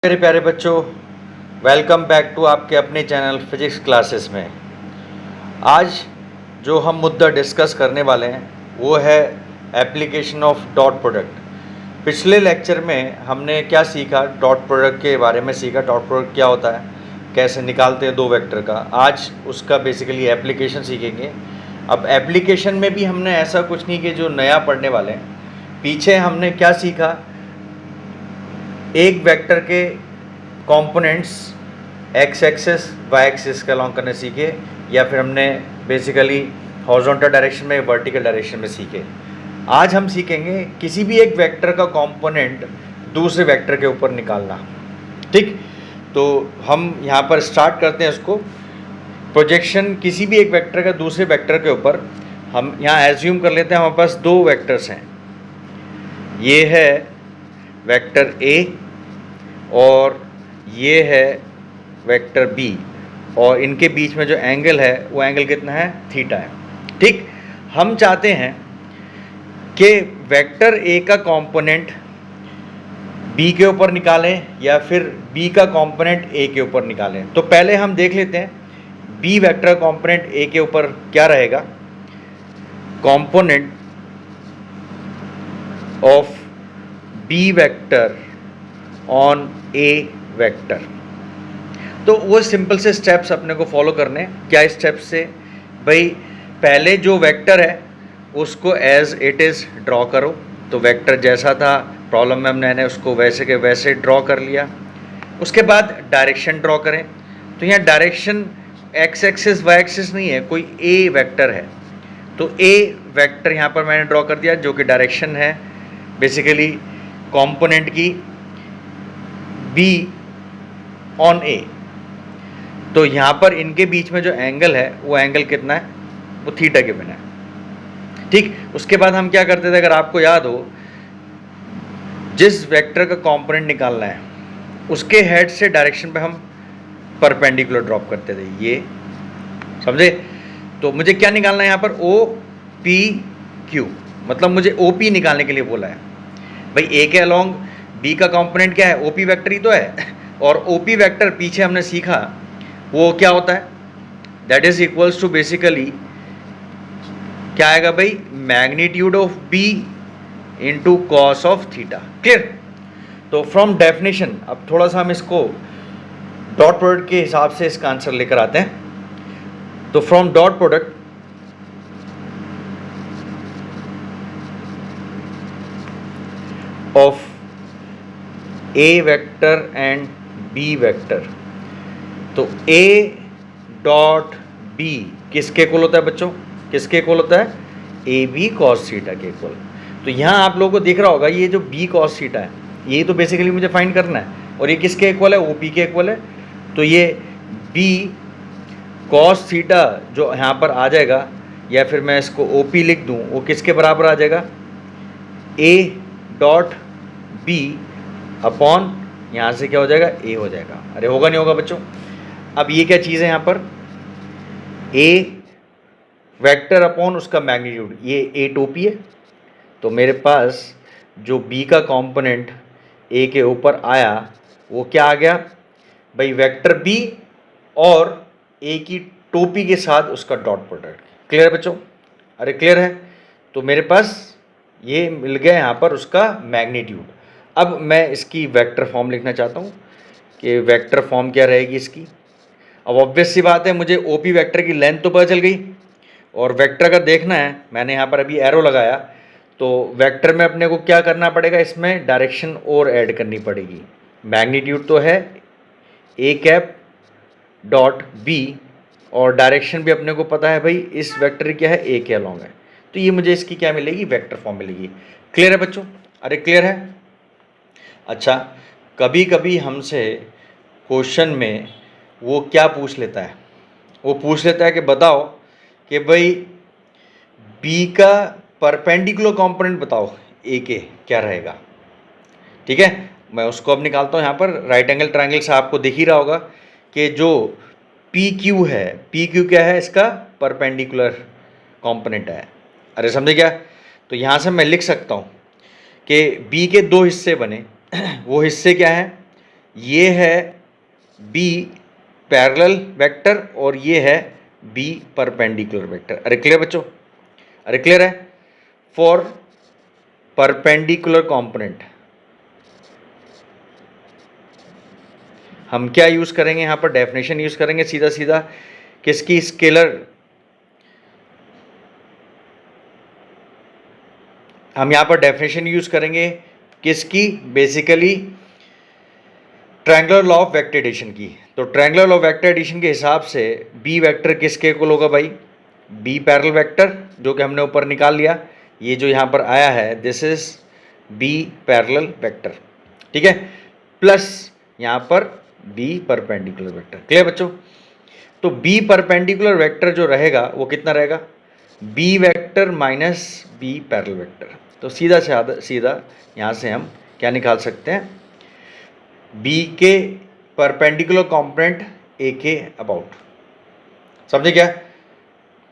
मेरे प्यारे बच्चों, वेलकम बैक टू आपके अपने चैनल फिजिक्स क्लासेस में। आज जो हम मुद्दा डिस्कस करने वाले हैं वो है एप्लीकेशन ऑफ डॉट प्रोडक्ट। पिछले लेक्चर में हमने क्या सीखा, डॉट प्रोडक्ट के बारे में सीखा। डॉट प्रोडक्ट क्या होता है, कैसे निकालते हैं दो वेक्टर का। आज उसका बेसिकली एप्लीकेशन सीखेंगे। अब एप्लीकेशन में भी हमने ऐसा कुछ नहीं कि जो नया पढ़ने वाले हैं। पीछे हमने क्या सीखा, एक वेक्टर के components X axis Y axis के अलॉन्ग करने सीखे, या फिर हमने बेसिकली हॉरिजॉन्टल डायरेक्शन में वर्टिकल डायरेक्शन में सीखे। आज हम सीखेंगे किसी भी एक वेक्टर का कंपोनेंट दूसरे वेक्टर के ऊपर निकालना। ठीक, तो हम यहाँ पर स्टार्ट करते हैं इसको। प्रोजेक्शन किसी भी एक वेक्टर का दूसरे वेक्टर के ऊपर, हम यहाँ एज्यूम कर लेते हैं हमारे पास दो वेक्टर्स हैं। ये है वेक्टर ए और ये है वेक्टर बी, और इनके बीच में जो एंगल है वो एंगल कितना है, थीटा है। ठीक, हम चाहते हैं कि वेक्टर ए का कंपोनेंट बी के ऊपर निकालें या फिर बी का कंपोनेंट ए के ऊपर निकालें। तो पहले हम देख लेते हैं बी वेक्टर कंपोनेंट ए के ऊपर क्या रहेगा। Component of B vector on A vector. तो वो सिंपल से स्टेप्स अपने को फॉलो करने। क्या स्टेप्स से भाई, पहले जो वेक्टर है उसको एज इट इज़ ड्रॉ करो। तो वेक्टर जैसा था प्रॉब्लम में हमने उसको वैसे के वैसे ड्रॉ कर लिया। उसके बाद डायरेक्शन ड्रॉ करें। तो यहाँ direction X axis Y axis नहीं है, कोई ए वेक्टर है। तो ए वेक्टर यहाँ पर मैंने ड्रॉ कर दिया जो कि डायरेक्शन है बेसिकली कंपोनेंट की बी ऑन ए। तो यहाँ पर इनके बीच में जो एंगल है वो एंगल कितना है, वो थीटा के बिना है। ठीक, उसके बाद हम क्या करते थे, अगर आपको याद हो, जिस वेक्टर का कंपोनेंट निकालना है उसके हेड से डायरेक्शन पे हम परपेंडिकुलर ड्रॉप करते थे। ये समझे? तो मुझे क्या निकालना है यहाँ पर, ओ पी क्यू, मतलब मुझे ओ पी निकालने के लिए बोला है। भाई ए के अलॉन्ग बी का कंपोनेंट क्या है, ओ पी वेक्टर ही तो है। और ओ पी वेक्टर पीछे हमने सीखा वो क्या होता है, that is equals to basically क्या आएगा भाई, magnitude of B into cos of theta. Clear? तो फ्रॉम डेफिनेशन अब थोड़ा सा हम इसको डॉट प्रोडक्ट के हिसाब से इसका आंसर लेकर आते हैं। तो from dot product of A vector and B vector, तो ए डॉट बी किसके इक्वल होता है बच्चों, किसके इक्वल होता है, ए बी कॉस थीटा के इक्वल। तो यहाँ आप लोगों को दिख रहा होगा ये जो बी कॉस थीटा है ये तो बेसिकली मुझे फाइंड करना है, और ये किसके इक्वल है, ओ पी के इक्वल है। तो ये बी कॉस थीटा जो यहाँ पर आ जाएगा, या फिर मैं इसको ओ पी लिख दूँ, वो किसके बराबर आ जाएगा, ए डॉट बी अपॉन यहाँ से क्या हो जाएगा, ए हो जाएगा। अरे होगा नहीं होगा बच्चों? अब ये क्या चीज़ है यहाँ पर, ए वेक्टर अपॉन उसका मैग्नीट्यूड, ये ए टोपी है। तो मेरे पास जो बी का कंपोनेंट ए के ऊपर आया वो क्या आ गया भाई, वेक्टर बी और ए की टोपी के साथ उसका डॉट प्रोडक्ट। क्लियर है बच्चों? अरे क्लियर है? तो मेरे पास ये मिल गया यहाँ पर उसका मैग्नीट्यूड। अब मैं इसकी वेक्टर फॉर्म लिखना चाहता हूँ कि वेक्टर फॉर्म क्या रहेगी इसकी। अब ऑब्वियस सी बात है, मुझे ओ पी वेक्टर की लेंथ तो पता चल गई, और वेक्टर का देखना है, मैंने यहाँ पर अभी एरो लगाया। तो वेक्टर में अपने को क्या करना पड़ेगा, इसमें डायरेक्शन और ऐड करनी पड़ेगी। मैग्नीट्यूड तो है ए कैप डॉट बी, और डायरेक्शन भी अपने को पता है भाई इस वेक्टर क्या है, ए के अलॉन्ग है। तो ये मुझे इसकी क्या मिलेगी, वेक्टर फॉर्म मिलेगी। क्लियर है बच्चों? अरे क्लियर है? अच्छा, कभी कभी हमसे क्वेश्चन में वो क्या पूछ लेता है, वो पूछ लेता है कि बताओ कि भाई बी का परपेंडिकुलर कंपोनेंट बताओ ए के क्या रहेगा। ठीक है, मैं उसको अब निकालता हूँ। यहाँ पर राइट एंगल ट्रायंगल से आपको दिख ही रहा होगा कि जो पी क्यू है, पी क्यू क्या है, इसका परपेंडिकुलर कंपोनेंट है। अरे समझे क्या? तो यहाँ से मैं लिख सकता हूँ कि बी के दो हिस्से बने। वो हिस्से क्या हैं, ये है बी पैरेलल वेक्टर और ये है बी परपेंडिकुलर वेक्टर। अरे क्लियर बच्चों, अरे क्लियर है। फॉर परपेंडिकुलर कंपोनेंट हम क्या यूज करेंगे, यहां पर डेफिनेशन यूज करेंगे सीधा सीधा किसकी, स्केलर। हम यहां पर डेफिनेशन यूज करेंगे किसकी, basically triangular law of vector addition की। तो triangular law of vector addition के हिसाब से बी वेक्टर किसके इक्वल होगा भाई, बी पैरेलल वेक्टर, जो कि हमने ऊपर निकाल लिया। ये जो यहाँ पर आया है this is B parallel vector, ठीक है, प्लस यहाँ पर बी परपेंडिकुलर वेक्टर। क्लियर बच्चों। तो बी परपेंडिकुलर वेक्टर जो रहेगा वो कितना रहेगा, B vector minus B parallel vector. तो सीधा सीधा यहाँ से हम क्या निकाल सकते हैं, बी के परपेंडिकुलर कंपोनेंट ए के अबाउट। समझे क्या,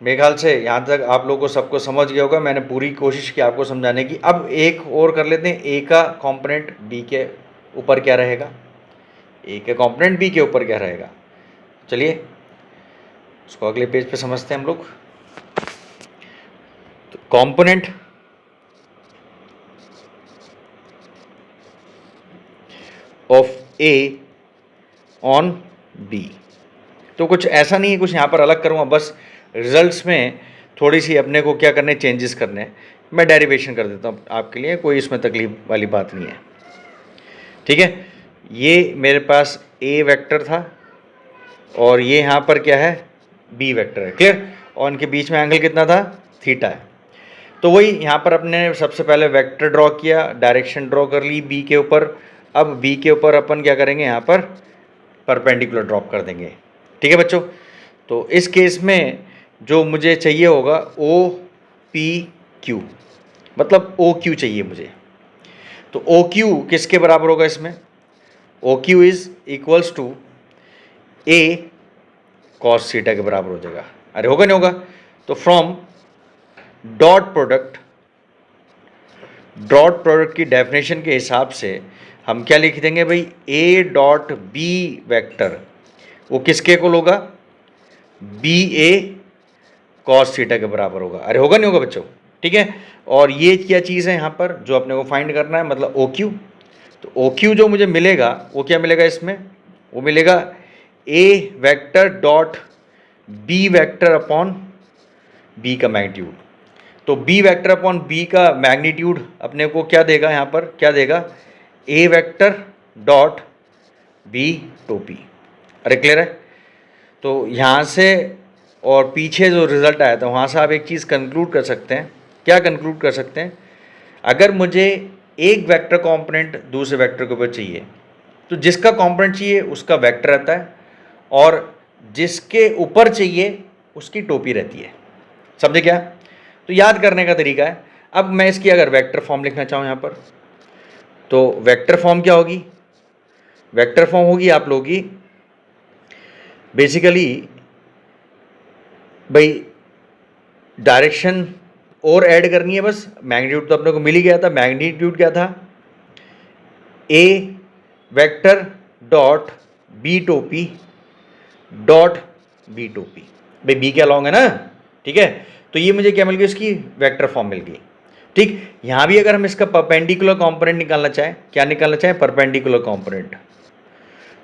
मेरे ख्याल से यहाँ तक आप लोगों को सबको समझ गया होगा। मैंने पूरी कोशिश की आपको समझाने की। अब एक और कर लेते हैं, ए का कंपोनेंट बी के ऊपर क्या रहेगा, ए का कंपोनेंट बी के ऊपर क्या रहेगा। चलिए उसको अगले पेज पे समझते हैं हम लोग। तो component of A on B, तो कुछ ऐसा नहीं है, कुछ यहाँ पर अलग करूँगा, बस रिजल्ट्स में थोड़ी सी अपने को क्या करने, चेंजेस करने हैं। मैं डेरिवेशन कर देता हूँ आपके लिए, कोई इसमें तकलीफ वाली बात नहीं है, ठीक है। ये मेरे पास ए वेक्टर था और ये यहाँ पर क्या है, बी वेक्टर है। क्लियर। और इनके बीच में एंगल कितना था, थीटा है। तो वही यहाँ पर अपने सबसे पहले वेक्टर ड्रॉ किया, डायरेक्शन ड्रॉ कर ली बी के ऊपर। अब बी के ऊपर अपन क्या करेंगे, यहाँ पर परपेंडिकुलर ड्रॉप कर देंगे, ठीक है बच्चों। तो इस केस में जो मुझे चाहिए होगा ओ पी क्यू, मतलब ओ क्यू चाहिए मुझे। तो ओ क्यू किसके बराबर होगा इसमें, O Q is equals to A cos theta के बराबर हो जाएगा। अरे होगा नहीं होगा। तो फ्रॉम डॉट प्रोडक्ट की डेफिनेशन के हिसाब से हम क्या लिख देंगे भाई, ए डॉट बी वेक्टर वो किसके इक्वल होगा, बी ए कॉस थीटा के बराबर होगा। अरे होगा नहीं होगा बच्चों, ठीक है। और ये क्या चीज़ है यहाँ पर जो अपने को फाइंड करना है, मतलब ओ क्यू। तो ओ क्यू जो मुझे मिलेगा वो क्या मिलेगा इसमें, वो मिलेगा A vector dot B vector upon B का मैग्नीट्यूड। तो बी वेक्टर अपॉन बी का मैग्नीट्यूड अपने को क्या देगा, यहाँ पर क्या देगा, ए वेक्टर डॉट बी टोपी। अरे क्लियर है। तो यहाँ से और पीछे जो रिजल्ट आया था वहाँ से आप एक चीज़ कंक्लूड कर सकते हैं। क्या कंक्लूड कर सकते हैं, अगर मुझे एक वेक्टर कंपोनेंट दूसरे वेक्टर के ऊपर चाहिए तो जिसका कंपोनेंट चाहिए उसका वेक्टर रहता है और जिसके ऊपर चाहिए उसकी टोपी रहती है। समझे क्या। तो याद करने का तरीका है। अब मैं इसकी अगर वेक्टर फॉर्म लिखना चाहूँ यहाँ पर, तो वेक्टर फॉर्म क्या होगी, वेक्टर फॉर्म होगी आप लोगों की बेसिकली भाई डायरेक्शन और ऐड करनी है बस। मैग्नीट्यूड तो अपने को मिल ही गया था। मैग्नीट्यूड क्या था, ए वेक्टर डॉट बी टोपी डॉट बी टोपी। भाई बी क्या लॉन्ग है ना, ठीक है। तो ये मुझे क्या मिल गई, इसकी वेक्टर फॉर्म मिल गई, ठीक। यहाँ भी अगर हम इसका परपेंडिकुलर कंपोनेंट निकालना चाहें, क्या निकालना चाहें, परपेंडिकुलर कंपोनेंट,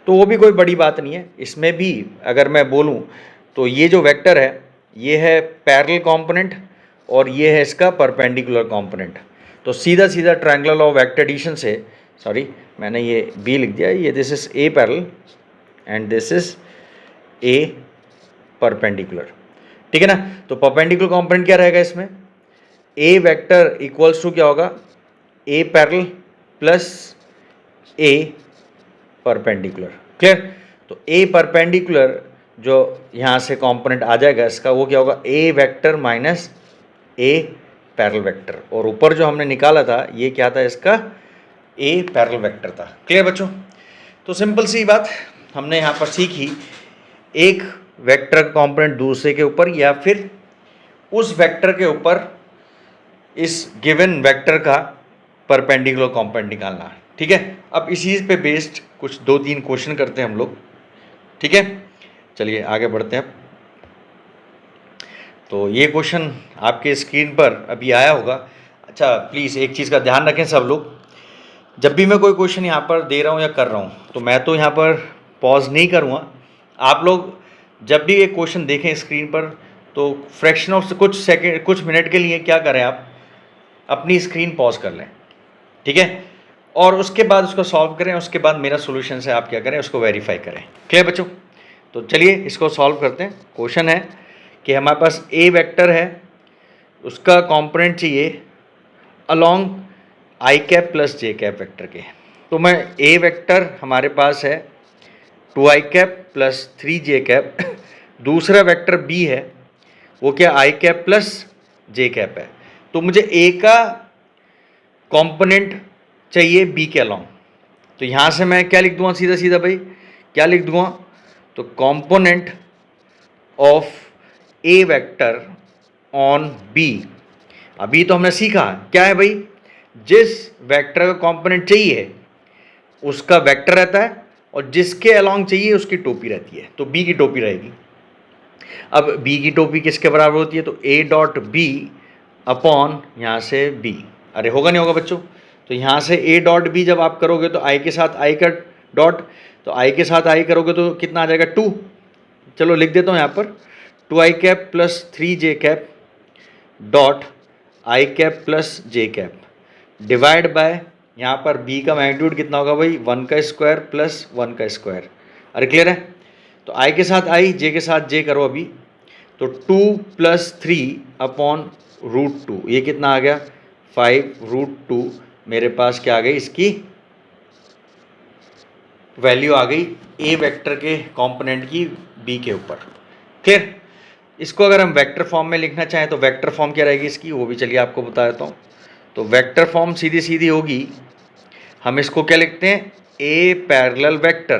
तो वो भी कोई बड़ी बात नहीं है। इसमें भी अगर मैं बोलूँ तो ये जो वेक्टर है ये है पैरेलल कंपोनेंट और ये है इसका परपेंडिकुलर कंपोनेंट। तो सीधा सीधा triangular law of vector addition से, सॉरी मैंने ये बी लिख दिया, ये this is A parallel and this is A perpendicular, ठीक है ना। तो परपेंडिकुलर कंपोनेंट क्या रहेगा इसमें, ए वेक्टर इक्वल्स टू क्या होगा, ए पैरेलल प्लस ए परपेंडिकुलर। क्लियर। तो ए परपेंडिकुलर जो यहाँ से कंपोनेंट आ जाएगा इसका वो क्या होगा, ए वेक्टर माइनस ए पैरेलल वेक्टर, और ऊपर जो हमने निकाला था ये क्या था इसका, ए पैरेलल वेक्टर था। क्लियर बच्चों। तो सिंपल सी बात हमने यहाँ पर सीखी, एक वेक्टर कंपोनेंट दूसरे के ऊपर या फिर उस वेक्टर के ऊपर इस गिवन वेक्टर का परपेंडिकुलर कंपोनेंट निकालना। ठीक है, अब इसी पे बेस्ड कुछ 2-3 क्वेश्चन करते हैं हम लोग, ठीक है। चलिए आगे बढ़ते हैं। तो ये क्वेश्चन आपके स्क्रीन पर अभी आया होगा। अच्छा, प्लीज़ एक चीज़ का ध्यान रखें सब लोग, जब भी मैं कोई क्वेश्चन यहाँ पर दे रहा हूँ या कर रहा हूँ तो मैं तो यहाँ पर पॉज नहीं करूँगा। आप लोग जब भी एक क्वेश्चन देखें स्क्रीन पर तो फ्रैक्शन ऑफ कुछ सेकेंड, कुछ मिनट के लिए क्या करें, आप अपनी स्क्रीन पॉज कर लें, ठीक है, और उसके बाद उसको सॉल्व करें। उसके बाद मेरा सोल्यूशन से आप क्या करें, उसको वेरीफाई करें। क्लियर बच्चों? तो चलिए इसको सॉल्व करते हैं। क्वेश्चन है कि हमारे पास ए वेक्टर है, उसका कंपोनेंट चाहिए अलोंग आई कैप प्लस जे कैप वेक्टर के। तो मैं ए वेक्टर हमारे पास है 2i cap plus 3j cap, दूसरा वेक्टर बी है वो क्या आई कैप प्लस जे कैप है। तो मुझे ए का कंपोनेंट चाहिए बी के अलोंग। तो यहाँ से मैं क्या लिख दूंगा, सीधा सीधा भाई क्या लिख दूंगा, तो component of A vector on B. अभी तो हमने सीखा क्या है भाई, जिस वेक्टर का कंपोनेंट चाहिए उसका वेक्टर रहता है और जिसके अलोंग चाहिए उसकी टोपी रहती है, तो बी की टोपी रहेगी। अब बी की टोपी किसके बराबर होती है, तो ए डॉट बी अपॉन यहाँ से बी। अरे होगा नहीं होगा बच्चों, तो यहाँ से ए डॉट बी जब आप करोगे तो आई के साथ आई का डॉट, तो आई के साथ आई करोगे तो कितना आ जाएगा 2। चलो लिख देता हूँ यहाँ पर 2i cap plus 3j cap dot I cap plus J cap divide by यहाँ पर b का मैग्नीट्यूड कितना होगा भाई, 1 का स्क्वायर प्लस 1 का स्क्वायर। अरे क्लियर है? तो i के साथ i, j के साथ j करो अभी, तो 2 प्लस 3 अपॉन रूट 2, ये कितना आ गया 5 रूट 2। मेरे पास क्या आ गई, इसकी वैल्यू आ गई ए वेक्टर के कंपोनेंट की बी के ऊपर। क्लियर? इसको अगर हम वेक्टर फॉर्म में लिखना चाहें तो वेक्टर फॉर्म क्या रहेगी इसकी, वो भी चलिए आपको बता देता हूँ। तो वेक्टर फॉर्म सीधी सीधी होगी, हम इसको क्या लिखते हैं, ए पैरेलल वेक्टर।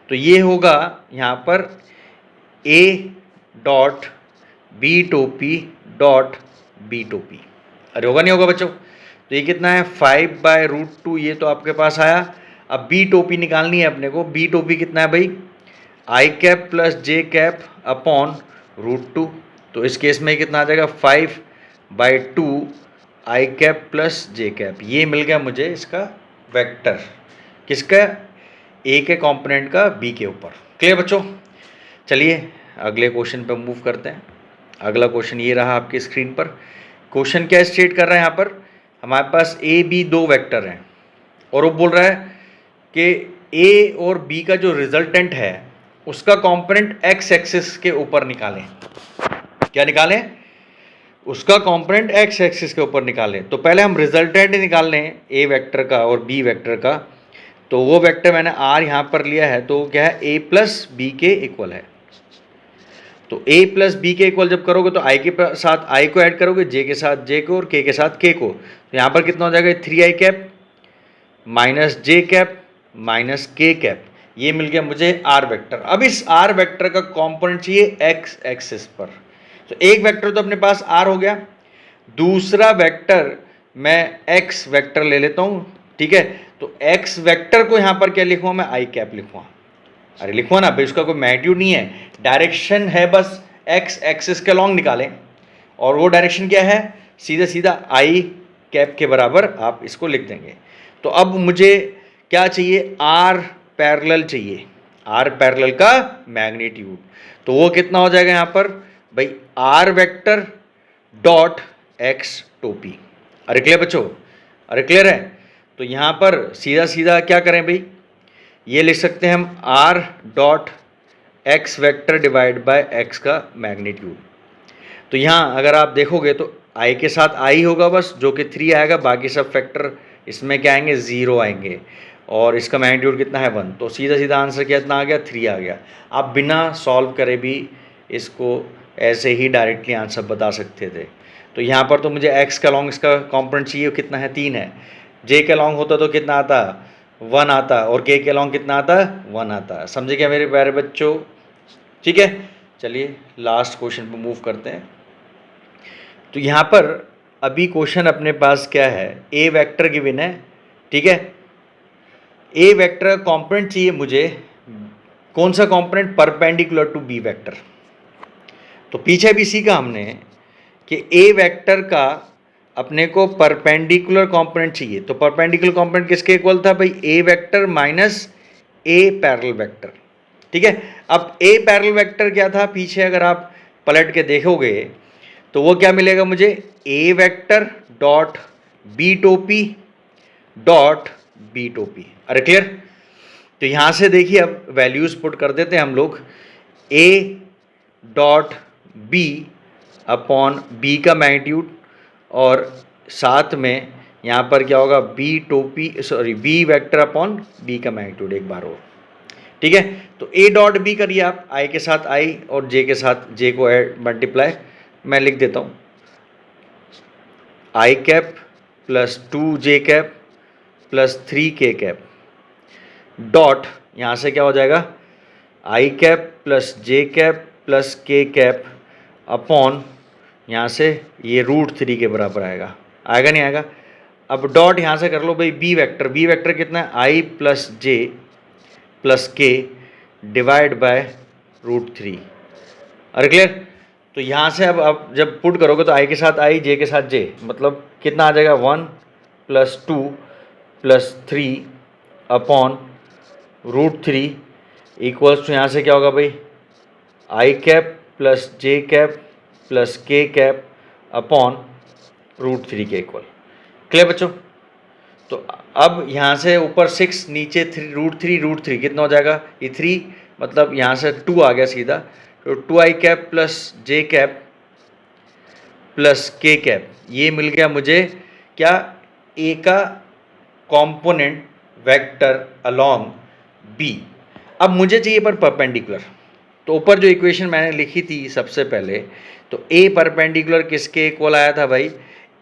तो ये होगा यहाँ पर ए डॉट बी टोपी डॉट बी टोपी। अरे होगा नहीं होगा बच्चों? तो ये कितना है 5/√2, ये तो आपके पास आया। अब बी टोपी निकालनी है अपने को। बी टोपी कितना है भाई, आई कैप प्लस जे कैप अपॉन √2। तो इस केस में कितना आ जाएगा 5/2 आई कैप प्लस जे कैप। ये मिल गया मुझे इसका वेक्टर, किसका, ए के कंपोनेंट का बी के ऊपर। क्लियर बच्चों? चलिए अगले क्वेश्चन पे मूव करते हैं। अगला क्वेश्चन ये रहा आपकी स्क्रीन पर। क्वेश्चन क्या स्टेट कर रहा है यहाँ पर, हमारे पास ए बी दो वेक्टर हैं और वो बोल रहा है कि ए और बी का जो रिजल्टेंट है उसका कंपोनेंट एक्स एक्सिस के ऊपर निकालें। क्या निकालें, उसका कंपोनेंट एक्स एक्सिस के ऊपर निकालें। तो पहले हम रिजल्टेंट निकाल लें ए वेक्टर का और बी वेक्टर का। तो वो वेक्टर मैंने आर यहाँ पर लिया है, तो क्या है ए प्लस बी के इक्वल है। तो a प्लस बी के इक्वल जब करोगे तो i के साथ i को ऐड करोगे, j के साथ j को और k के साथ k को। तो यहाँ पर कितना हो जाएगा 3i कैप माइनस जे कैप माइनस के कैप। ये मिल गया मुझे r वेक्टर। अब इस r वेक्टर का कंपोनेंट चाहिए x एक्सिस पर। तो एक वेक्टर तो अपने पास r हो गया, दूसरा वेक्टर मैं x वेक्टर ले लेता हूँ, ठीक है। तो x वेक्टर को यहाँ पर क्या लिखूँ मैं, i कैप लिखूँगा। अरे लिखो ना भाई, उसका कोई मैग्नीट्यूड नहीं है, डायरेक्शन है बस एक्स एक्सिस के लॉन्ग निकालें। और वो डायरेक्शन क्या है, सीधा सीधा आई कैप के बराबर आप इसको लिख देंगे। तो अब मुझे क्या चाहिए, आर पैरेलल चाहिए, आर पैरेलल का मैग्नीट्यूड। तो वो कितना हो जाएगा यहाँ पर भाई, आर वेक्टर डॉट एक्स टोपी। अरे क्लियर बच्चों? अरे क्लियर है? तो यहाँ पर सीधा सीधा क्या करें भाई, ये लिख सकते हैं हम R dot x vector divide by x का मैग्नीट्यूड। तो यहाँ अगर आप देखोगे तो आई के साथ आई होगा बस, जो कि 3 आएगा, बाकी सब फैक्टर इसमें क्या आएंगे 0 आएंगे, और इसका मैग्नीट्यूड कितना है 1। तो सीधा सीधा आंसर कितना आ गया 3 आ गया। आप बिना सॉल्व करे भी इसको ऐसे ही डायरेक्टली आंसर बता सकते थे। तो यहाँ पर तो मुझे एक्स का लॉन्ग इसका कॉम्पोनेंट चाहिए, कितना है 3 है। जे का लॉन्ग होता तो कितना आता 1 आता, और के लॉन्ग कितना आता 1 आता। समझे क्या मेरे प्यारे बच्चों? ठीक है, चलिए लास्ट क्वेश्चन पे मूव करते हैं। तो यहाँ पर अभी क्वेश्चन अपने पास क्या है, ए वेक्टर गिवन है, ठीक है, ए वेक्टर का कॉम्पोनेंट चाहिए मुझे, कौन सा component? Perpendicular to B vector. तो पीछे भी सीखा हमने कि ए वेक्टर का अपने को परपेंडिकुलर कंपोनेंट चाहिए। तो परपेंडिकुलर कंपोनेंट किसके इक्वल था भाई? ए वेक्टर माइनस ए पैरेलल वेक्टर। ठीक है, अब ए पैरेलल वेक्टर क्या था पीछे अगर आप पलट के देखोगे तो वो क्या मिलेगा मुझे? ए वेक्टर डॉट बी टोपी डॉट बी टोपी। अरे क्लियर? तो यहां से देखिए अब वैल्यूज पुट कर देते हैं हम लोग। A dot B upon B का मैग्नीट्यूड और साथ में यहाँ पर क्या होगा? बी टोपी sorry B vector upon B का मैग्नीट्यूड एक बार और। ठीक है, तो ए डॉट बी करिए आप, आई के साथ आई और जे के साथ जे को ऐड मल्टीप्लाई। मैं लिख देता हूँ आई कैप प्लस 2 जे कैप प्लस 3 के कैप डॉट यहाँ से क्या हो जाएगा? आई कैप प्लस जे कैप प्लस के कैप अपॉन यहाँ से ये √3 के बराबर आएगा। आएगा नहीं आएगा? अब डॉट यहाँ से कर लो भाई बी वेक्टर कितना है? आई प्लस जे प्लस के डिवाइड बाय √3। अरे क्लियर? तो यहाँ से अब जब पुट करोगे तो आई के साथ आई, जे के साथ जे, मतलब कितना आ जाएगा? 1 + 2 + 3 अपॉन √3 इक्वल्स टू यहाँ से क्या होगा भाई? आई कैप प्लस जे कैप प्लस के कैप अपॉन √3 के इक्वल। क्लियर बच्चों? तो अब यहाँ से ऊपर 6 नीचे √3 कितना हो जाएगा? ये 3 मतलब यहाँ से 2 आ गया सीधा। तो 2i कैप प्लस जे कैप प्लस के कैप ये मिल गया मुझे क्या? ए का कॉम्पोनेंट वेक्टर अलोंग बी। अब मुझे चाहिए पर परपेंडिकुलर। तो ऊपर जो इक्वेशन मैंने लिखी थी सबसे पहले, तो ए परपेंडिकुलर किसके इक्वल आया था भाई?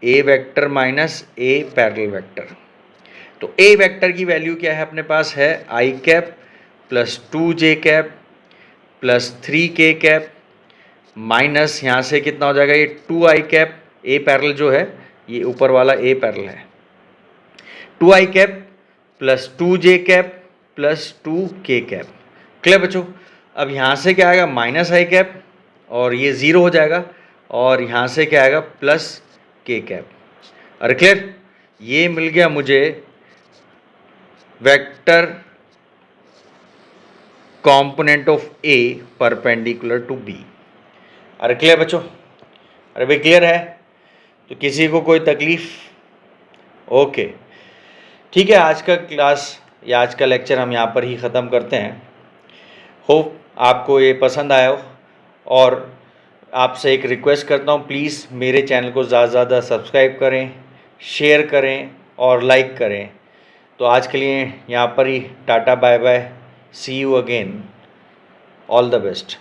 ए वेक्टर माइनस ए पैरेलल वेक्टर। तो ए वेक्टर की वैल्यू क्या है अपने पास? है आई कैप प्लस 2 जे कैप प्लस 3 के कैप माइनस यहाँ से कितना हो जाएगा? ये 2i कैप, ए पैरेलल जो है ये ऊपर वाला ए पैरेलल है, 2i cap plus 2j cap plus 2k cap. Clear बच्चों? अब यहाँ से क्या आएगा? माइनस आई कैप और ये 0 हो जाएगा और यहाँ से क्या आएगा? प्लस के कैप। अरे क्लियर? ये मिल गया मुझे vector component of A perpendicular to B. अरे क्लियर बच्चों? अरे भाई क्लियर है? तो किसी को कोई तकलीफ? ओके ठीक है, आज का क्लास या आज का लेक्चर हम यहाँ पर ही ख़त्म करते हैं। होप आपको ये पसंद आया हो और आपसे एक रिक्वेस्ट करता हूँ, प्लीज़ मेरे चैनल को ज़्यादा से ज़्यादा सब्सक्राइब करें, शेयर करें और लाइक करें। तो आज के लिए यहाँ पर ही tata bye bye, see you again, all the best.